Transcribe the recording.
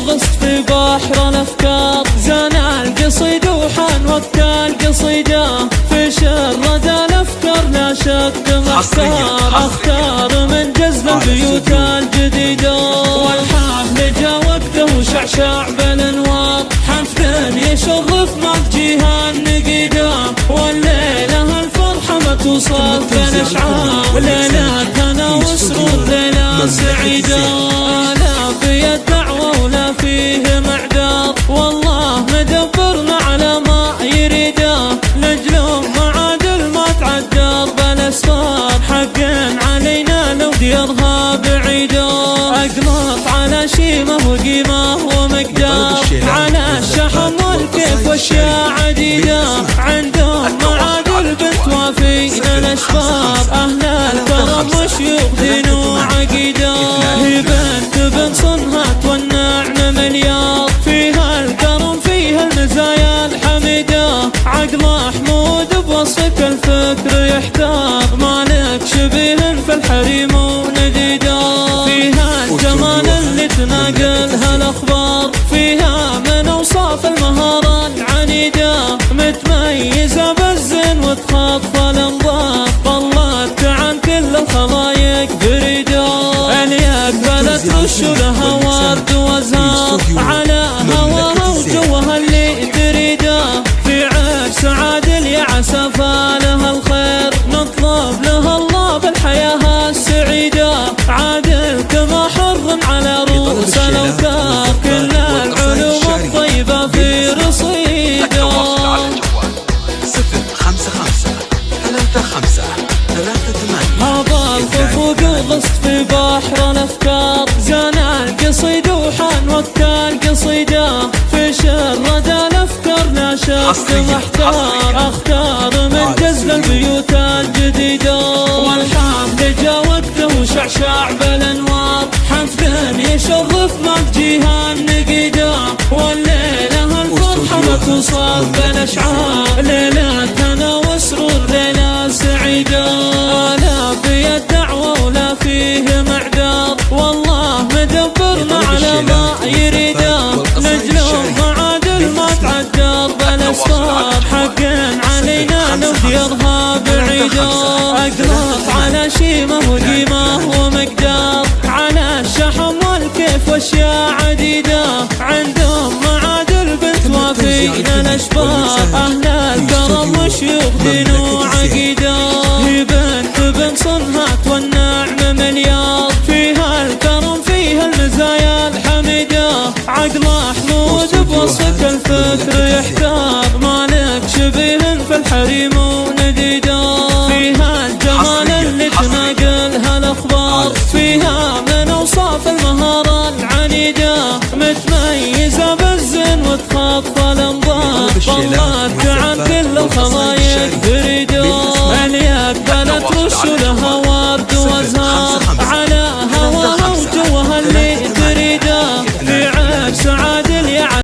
وغصت في بحر الأفكار، زان القصيد وحان وقت القصيدة، في شرد الأفكار لا شك أختار من جذب البيوت الجديدة، والحفل جا وقته وشعشع بالأنوار، حفل يشرف مضجيها النقيدة، والليلة الفرحة ما توصف بالأشعار، ليلة هنا وسرور ليلة سعيدة، لا في الدعوة ولا فيه معذار، والله مدبرنا على ما يريده، نجلهم معادل ما تعذر بالأسفار، حقا علينا لو ديارها بعيدة، أقلط على شيمة وقيمة ومقدار، على الشحم والكيف واشياء عديدة، عندهم معادل بتوافينا الأشبار، أهل الكرم وشيوخ دين وعقيدة، هي بنت صنهات والنعمة مليار، فيها الكرم فيها المزايا الحميدة، عقل محمود بوصفك الفكر يحتار، مالك شبيه في الحريم ونديده، فيها الجمال اللي تناقلها الأخبار، فيها من أوصاف المهارة العنيدة، متميزة بالزين وتخطى الأنظار، طلت عن كل الخلايق بريدة، اليقبلت رش لها ورد وازهار، على هواها وجوها اللي تريده، في عرس عادل يا عسى فالها الخير، نطلب لها الله بالحياة السعيدة، عادل كما حرم على رؤوس الأوكار، كل العلوم الطيبة في رصيده. 055-35-38 هذا الخفوق وغصت في بحر الأفكار، زان القصيد وحان وقت القصيدة، في شرد الأفكار لا شك أختار من جذب البيوت الجديدة، والحفل جا وقته وشعشع بالأنوار، حفل يشرف مضجيها النقيدة، والليلة الفرحة ما توصف بالأشعار، ليلة هنا وسرور ليلة سعيدة، لا في الدعوة ولا فيه معذار، والله مدبرنا على ما يريده، نجلهم معادل ما تعذر بالأسفار، حقا علينا لو ديارها بعيدة، أقلط على شيمة وقيمة ومقدار، على الشحم والكيف واشياء عديدة، عندهم معادل بتوافينا الأشبار، أهل الكرم وشيوخ دين وعقيدة، هي بنت صنهات والنعمة مليار، فيها الكرم فيها المزايا الحميدة، عقل محمود بوصفك الفكر يحتار، مالك شبيه في الحريم ونديده، فيها الجمال اللي تناقلها الأخبار، فيها من أوصاف المهارة العنيدة، متميزة بالزين وتخطى الأنظار، طلت عن كل الخلايق